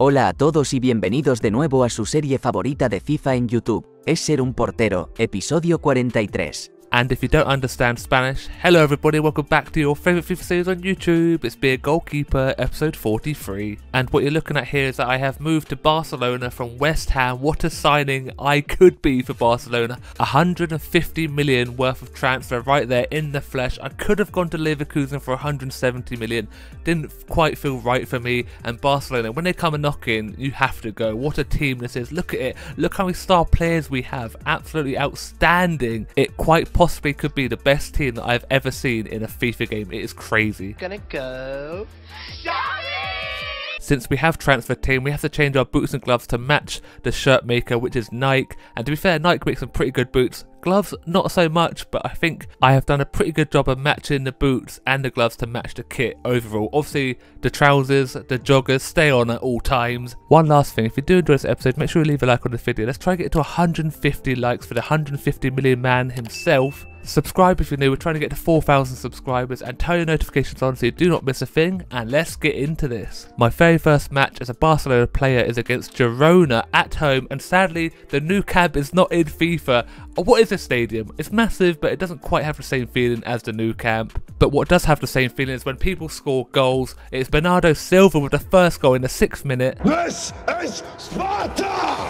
Hola a todos y bienvenidos de nuevo a su serie favorita de FIFA en YouTube, Es ser un portero, episodio 43. And if you don't understand Spanish, hello everybody, welcome back to your favourite FIFA series on YouTube. It's Be a Goalkeeper, episode 43. And what you're looking at here is that I have moved to Barcelona from West Ham. What a signing I could be for Barcelona. 150 million worth of transfer right there in the flesh. I could have gone to Leverkusen for 170 million. Didn't quite feel right for me. And Barcelona, when they come and knock in, you have to go. What a team this is. Look at it. Look how many star players we have. Absolutely outstanding. It quite possibly could be the best team that I've ever seen in a FIFA game. It is crazy. Gonna go. Since we have transfer team, we have to change our boots and gloves to match the shirt maker, which is Nike. And to be fair, Nike makes some pretty good boots. Gloves, not so much, but I think I have done a pretty good job of matching the boots and the gloves to match the kit overall. Obviously, the trousers, the joggers, stay on at all times. One last thing, if you do enjoy this episode, make sure you leave a like on this video. Let's try and get to 150 likes for the 150 million man himself. Subscribe if you're new, we're trying to get to 4,000 subscribers, and turn your notifications on so you do not miss a thing, and let's get into this. My very first match as a Barcelona player is against Girona at home, and sadly the new camp is not in FIFA. What is this stadium? It's massive, but it doesn't quite have the same feeling as the new camp. But what does have the same feeling is when people score goals. It's Bernardo Silva with the first goal in the 6th minute. This is Sparta!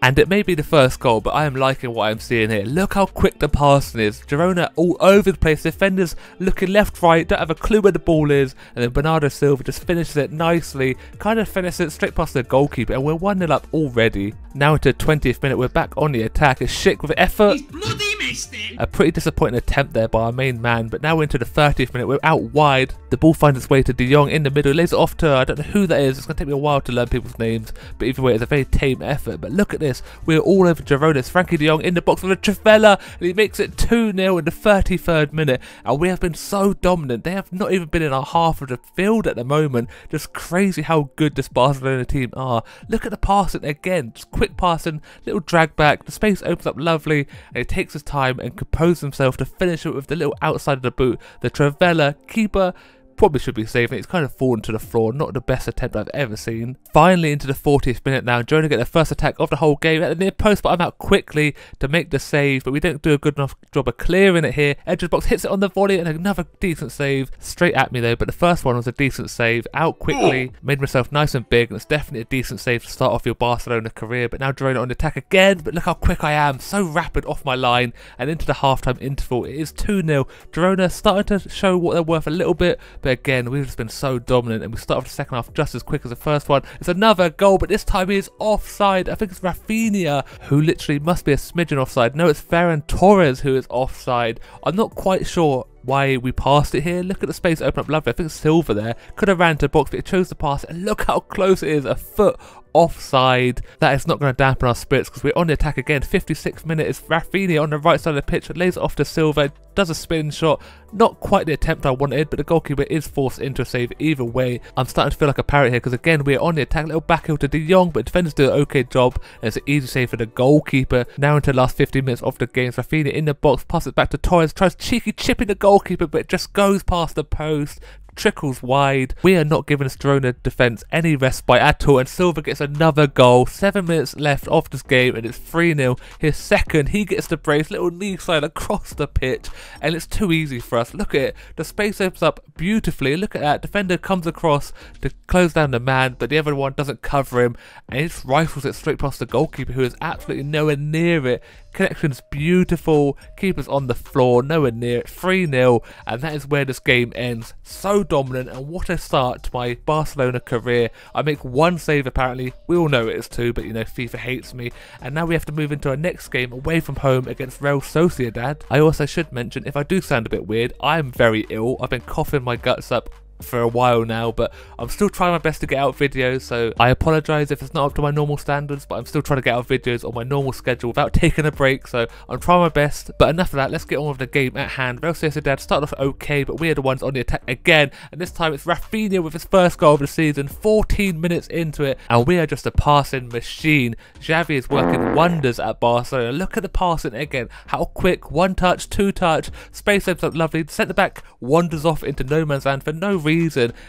And it may be the first goal, but I am liking what I'm seeing here. Look how quick the passing is. Girona all over the place. Defenders looking left, right, don't have a clue where the ball is. And then Bernardo Silva just finishes it nicely. Kind of finishes it straight past the goalkeeper. And we're 1-0 up already. Now into the 20th minute, we're back on the attack. It's Schick with effort. He's bloody missed it. A pretty disappointing attempt there by our main man. But now into the 30th minute, we're out wide. The ball finds its way to De Jong in the middle. Lays it off to, I don't know who that is. It's going to take me a while to learn people's names. But either way, it's a very tame effort. But look at this. We're all over Girona. It's Frankie de Jong in the box with a Trivela, and he makes it 2-0 in the 33rd minute. And we have been so dominant. They have not even been in our half of the field at the moment. Just crazy how good this Barcelona team are. Look at the passing again. Just quick passing, little drag back. The space opens up lovely, and he takes his time and composes himself to finish it with the little outside of the boot. The Trivela keeper probably should be saving it. It's kind of fallen to the floor. Not the best attempt I've ever seen. Finally into the 40th minute now. Girona get the first attack of the whole game at the near post, but I'm out quickly to make the save. But we don't do a good enough job of clearing it here. Edge of the box hits it on the volley, and another decent save. Straight at me though, but the first one was a decent save. Out quickly. Made myself nice and big, and it's definitely a decent save to start off your Barcelona career. But now Girona on the attack again. But look how quick I am. So rapid off my line. And into the halftime interval. It is 2-0. Girona starting to show what they're worth a little bit. But again, we've just been so dominant, and we start off the second half just as quick as the first one. It's another goal, but this time he is offside. I think it's Rafinha, who literally must be a smidgen offside. No, it's Ferran Torres who is offside. I'm not quite sure why we passed it here. Look at the space open up lovely. I think Silva there could have ran to the box, but it chose to pass it, and look how close it is. A foot offside. That is not going to dampen our spirits because we're on the attack again. 56th minute is Rafinha on the right side of the pitch. It lays it off to Silva, does a spin shot. Not quite the attempt I wanted, but the goalkeeper is forced into a save either way. I'm starting to feel like a parrot here because again we're on the attack. Little backheel to De Jong, but defenders do an okay job, and it's an easy save for the goalkeeper. Now into the last 15 minutes of the game. Rafinha in the box, passes it back to Torres, tries cheeky chipping the goalkeeper, but it just goes past the post. Trickles wide. We are not giving this Girona defence any respite at all, and Silva gets another goal. 7 minutes left of this game, and it's 3-0. His second, he gets the brace, little knee slide across the pitch, and it's too easy for us. Look at it. The space opens up beautifully. Look at that. Defender comes across to close down the man, but the other one doesn't cover him, and he just rifles it straight past the goalkeeper, who is absolutely nowhere near it. Connection's beautiful, keeper's on the floor, nowhere near it, 3-0, and that is where this game ends. So dominant, and what a start to my Barcelona career. I make one save apparently, we all know it is two, but you know, FIFA hates me, and now we have to move into our next game away from home against Real Sociedad. I also should mention, if I do sound a bit weird, I am very ill. I've been coughing my guts up for a while now, but I'm still trying my best to get out videos, so I apologise if it's not up to my normal standards, but I'm still trying to get out videos on my normal schedule without taking a break, so I'm trying my best. But enough of that, let's get on with the game at hand. Real Sociedad started off okay, but we are the ones on the attack again, and this time it's Rafinha with his first goal of the season, 14 minutes into it, and we are just a passing machine. Xavi is working wonders at Barcelona. Look at the passing again, how quick, one touch, two touch, space opens up lovely, centre back wanders off into no man's land for no reason,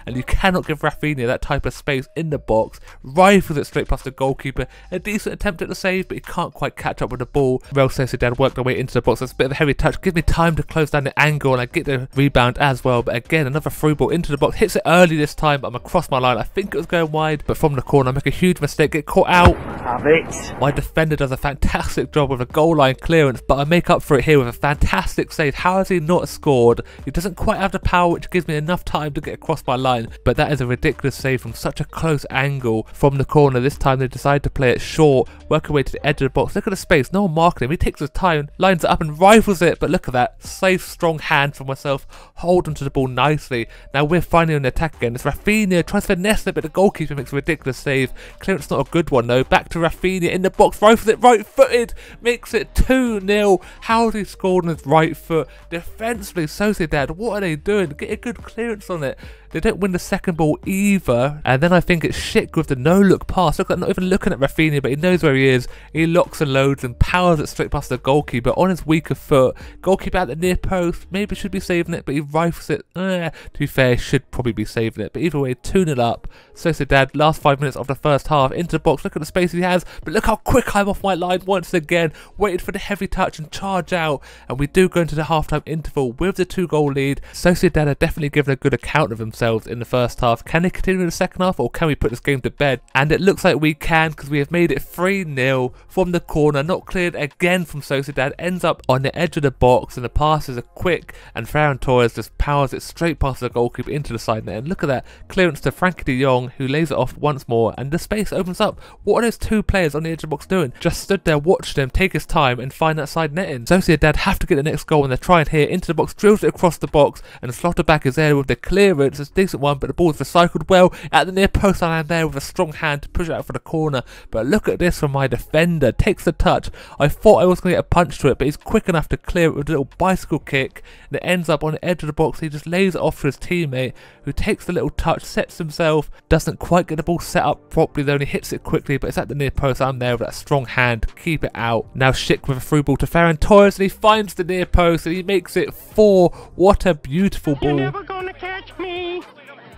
and you cannot give Rafinha that type of space in the box. Rifles it straight past the goalkeeper. A decent attempt at the save, but he can't quite catch up with the ball. Real Sociedad worked their way into the box. That's a bit of a heavy touch. Give me time to close down the angle, and I get the rebound as well. But again, another through ball into the box. Hits it early this time, but I'm across my line. I think it was going wide, but from the corner, I make a huge mistake. Get caught out. Have it. My defender does a fantastic job with a goal line clearance, but I make up for it here with a fantastic save. How has he not scored? He doesn't quite have the power, which gives me enough time to get across my line, but that is a ridiculous save from such a close angle from the corner. This time they decide to play it short, work away to the edge of the box. Look at the space, no one marking him. He takes his time, lines it up and rifles it, but look at that. Safe, strong hand for myself, hold onto the ball nicely. Now we're finally on the attack again. It's Rafinha, tries to finesse it, but the goalkeeper makes a ridiculous save. Clearance not a good one though. Back to Rafinha in the box, rifles it right-footed, makes it 2-0. How has he scored on his right foot? Defensively, Sociedad, what are they doing? Get a good clearance on it. They don't win the second ball either, and then I think it's Schick with the no-look pass. Look, I'm not even looking at Rafinha, but he knows where he is. He locks and loads and powers it straight past the goalkeeper on his weaker foot. Goalkeeper at the near post, maybe should be saving it, but he rifles it. To be fair, should probably be saving it, but either way, 2-0 up. Sociedad, last 5 minutes of the first half, into the box. Look at the space he has, but look how quick I'm off my line once again. Waited for the heavy touch and charge out, and we do go into the half-time interval with the 2-goal lead. Sociedad are definitely given a good account of themselves in the first half. Can they continue in the second half, or can we put this game to bed? And it looks like we can, because we have made it 3-0 from the corner, not cleared again from Sociedad, ends up on the edge of the box, and the passes are quick, and Ferran Torres just powers it straight past the goalkeeper into the side net. And look at that clearance to Frankie de Jong, who lays it off once more, and the space opens up. What are those two players on the edge of the box doing? Just stood there, watched him take his time and find that side netting. Sociedad have to get the next goal, and they're trying here into the box, drills it across the box, and Slotterback is there with the clearance. It's a decent one, but the ball is recycled well at the near post line there with a strong hand to push it out for the corner. But look at this from my defender, takes the touch. I thought I was going to get a punch to it, but he's quick enough to clear it with a little bicycle kick, and it ends up on the edge of the box. He just lays it off to his teammate, who takes the little touch, sets himself, doesn't quite get the ball set up properly though, and he hits it quickly, but it's at the near post. I'm there with that strong hand to keep it out. Now Schick with a through ball to Ferran Torres, and he finds the near post, and he makes it 4. What a beautiful ball. You're never gonna catch me.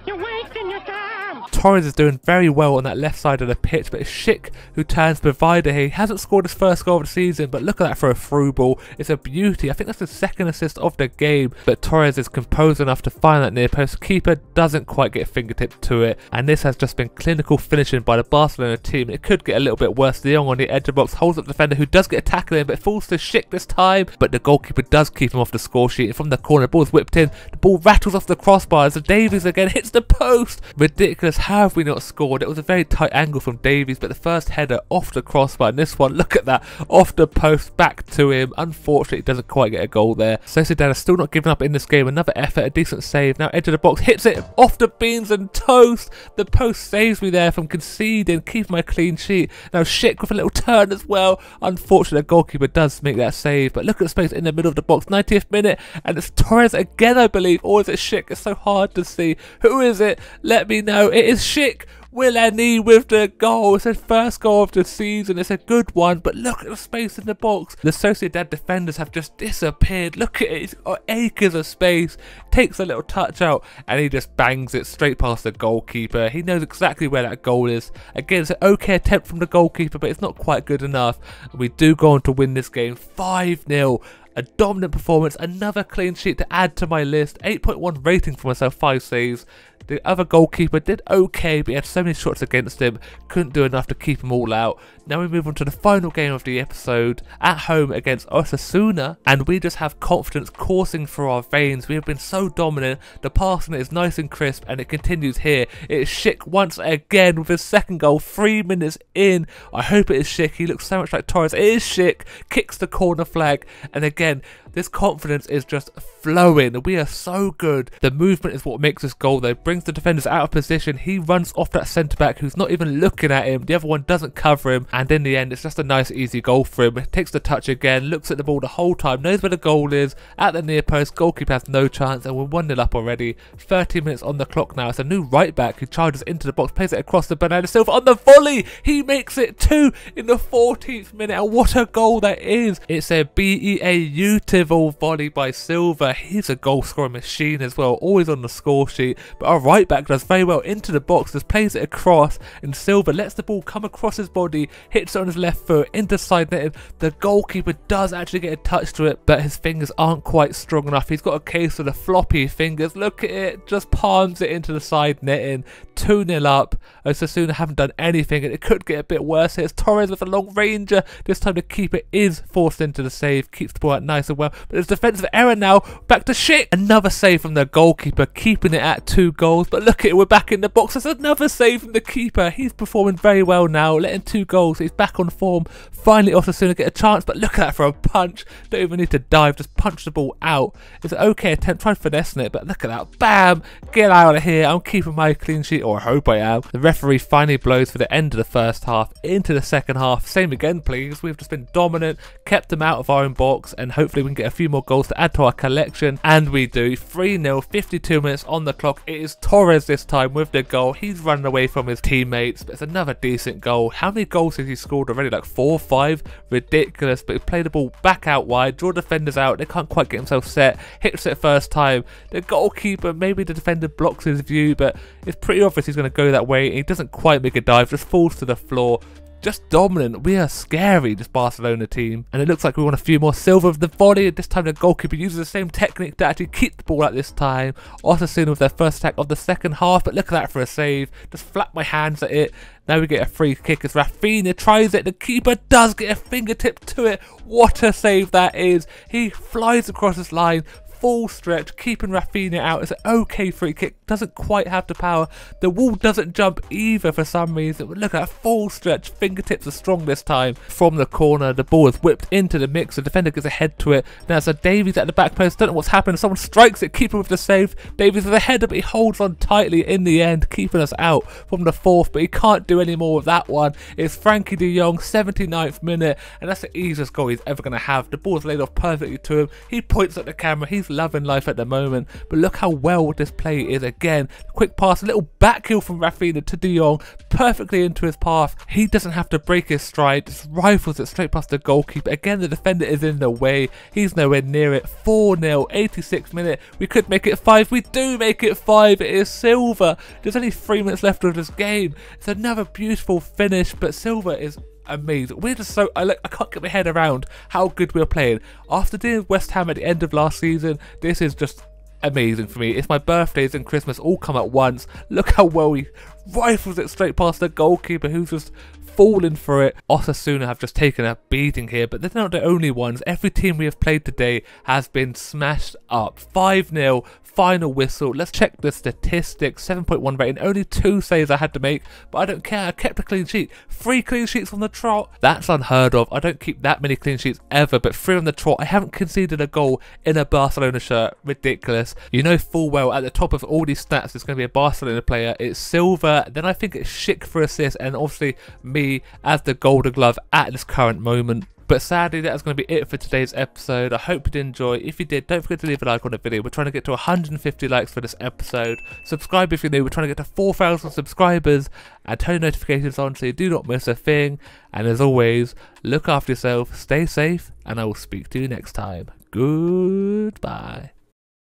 You're wasting your time. Torres is doing very well on that left side of the pitch, but it's Schick who turns provider here. He hasn't scored his first goal of the season, but look at that for a through ball. It's a beauty. I think that's the second assist of the game, but Torres is composed enough to find that near post. Keeper doesn't quite get a fingertip to it, and this has just been clinical finishing by the Barcelona team. It could get a little bit worse. De Jong on the edge of the box holds up the defender, who does get a tackle in, but falls to Schick this time, but the goalkeeper does keep him off the score sheet. And from the corner, the ball's whipped in, the ball rattles off the crossbar as Davies again hits the post. Ridiculous. How have we not scored? It was a very tight angle from Davies, but the first header off the crossbar, and this one, look at that, off the post, back to him. Unfortunately, doesn't quite get a goal there. Sociedad are still not giving up in this game. Another effort, a decent save. Now edge of the box, hits it off the beans and toast. The post saves me there from conceding, keeping my clean sheet. Now Schick with a little turn as well. Unfortunately, the goalkeeper does make that save, but look at the space in the middle of the box. 90th minute, and it's Torres again, I believe, or is it Schick? It's so hard to see. Who is it? Let me know. It is Schick. Willenny with the goal. It's his first goal of the season. It's a good one, but look at the space in the box. The Sociedad defenders have just disappeared. Look at it. It's got acres of space. Takes a little touch out, and he just bangs it straight past the goalkeeper. He knows exactly where that goal is. Again, it's an okay attempt from the goalkeeper, but it's not quite good enough. We do go on to win this game 5-0. A dominant performance, another clean sheet to add to my list. 8.1 rating for myself, 5 saves. The other goalkeeper did okay, but he had so many shots against him, couldn't do enough to keep them all out. Now we move on to the final game of the episode, at home against Osasuna, and we just have confidence coursing through our veins. We have been so dominant, the passing is nice and crisp, and it continues here. It is Schick once again with his second goal, 3 minutes in. I hope it is Schick, he looks so much like Torres. It is Schick, kicks the corner flag, and again, this confidence is just flowing. We are so good. The movement is what makes this goal though. Brings the defenders out of position. He runs off that centre back who's not even looking at him. The other one doesn't cover him. And in the end, it's just a nice easy goal for him. Takes the touch again. Looks at the ball the whole time. Knows where the goal is. At the near post. Goalkeeper has no chance. And we're 1-0 up already. 30 minutes on the clock now. It's a new right back who charges into the box. Plays it across the Bernardo Silva on the volley. He makes it 2 in the 14th minute. And what a goal that is. It's a beautiful volley by Silva. He's a goal scoring machine as well, always on the score sheet. But our right back does very well into the box, just plays it across, and Silva lets the ball come across his body, hits it on his left foot into side netting. The goalkeeper does actually get a touch to it, but his fingers aren't quite strong enough. He's got a case of the floppy fingers. Look at it, just palms it into the side netting. 2-0 up. Osasuna haven't done anything, and it could get a bit worse. Here's Torres with a long ranger. This time the keeper is forced into the save, keeps the ball out nice and well. But there's defensive error now. Back to Schick. Another save from the goalkeeper, keeping it at 2 goals. But look at it, we're back in the box. There's another save from the keeper. He's performing very well now, letting 2 goals. He's back on form. Finally, Osasuna get a chance, but look at that for a punch. Don't even need to dive, just punch the ball out. It's an okay attempt, try finessing it, but look at that. Bam! Get out of here. I'm keeping my clean sheet, or I hope I am. The referee finally blows for the end of the first half, into the second half. Same again, please. We've just been dominant, kept them out of our own box, and hopefully we can get a few more goals to add to our collection, and we do. 3-0, 52 minutes on the clock. It is Torres this time with the goal. He's running away from his teammates, but it's another decent goal. How many goals has he scored already? Like 4 or 5? Ridiculous. But he played the ball back out wide, draw defenders out. They can't quite get himself set. Hits it first time. The goalkeeper, maybe the defender blocks his view, but it's pretty obvious he's going to go that way. He doesn't quite make a dive, just falls to the floor. Just dominant. We are scary, this Barcelona team. And it looks like we want a few more. Silva with the volley. This time the goalkeeper uses the same technique to actually keep the ball at this time. Osasuna with their first attack of the second half. But look at that for a save. Just flap my hands at it. Now we get a free kick as Rafinha tries it. The keeper does get a fingertip to it. What a save that is. He flies across this line. Full stretch, keeping Rafinha out. It's an okay free kick, doesn't quite have the power. The wall doesn't jump either for some reason. But look at that full stretch, fingertips are strong this time. From the corner, the ball is whipped into the mix. The defender gets a head to it. Now it's a Davies at the back post. Don't know what's happened. Someone strikes it, keeper with the save. Davies with a header, but he holds on tightly in the end, keeping us out from the 4th. But he can't do any more with that one. It's Frankie de Jong, 79th minute, and that's the easiest goal he's ever going to have. The ball's laid off perfectly to him. He points at the camera. He's loving life at the moment, but look how well this play is. Again, quick pass, a little back heel from Rafinha to de Jong, perfectly into his path. He doesn't have to break his stride, just rifles it straight past the goalkeeper. Again, the defender is in the way. He's nowhere near it. 4-0, 86th minute. We could make it 5. We do make it 5. It is Silva. There's only 3 minutes left of this game. It's another beautiful finish, but Silva is amazing. We're just so, I can't get my head around how good we're playing. After dealing with West Ham at the end of last season, this is just amazing for me. It's my birthdays and Christmas all come at once. Look how well he rifles it straight past the goalkeeper, who's just falling for it. Osasuna have just taken a beating here, but they're not the only ones. Every team we have played today has been smashed up. 5-0, final whistle. Let's check the statistics. 7.1 rating, only 2 saves I had to make, but I don't care. I kept a clean sheet. 3 clean sheets on the trot. That's unheard of. I don't keep that many clean sheets ever, but 3 on the trot. I haven't conceded a goal in a Barcelona shirt. Ridiculous. You know full well at the top of all these stats it's going to be a Barcelona player. It's Silva, then I think it's Schick for assist, and obviously me as the Golden Glove at this current moment. But sadly, that is going to be it for today's episode. I hope you did enjoy. If you did, don't forget to leave a like on the video. We're trying to get to 150 likes for this episode. Subscribe if you're new. We're trying to get to 4,000 subscribers. And turn notifications on so you do not miss a thing. And as always, look after yourself, stay safe, and I will speak to you next time. Goodbye.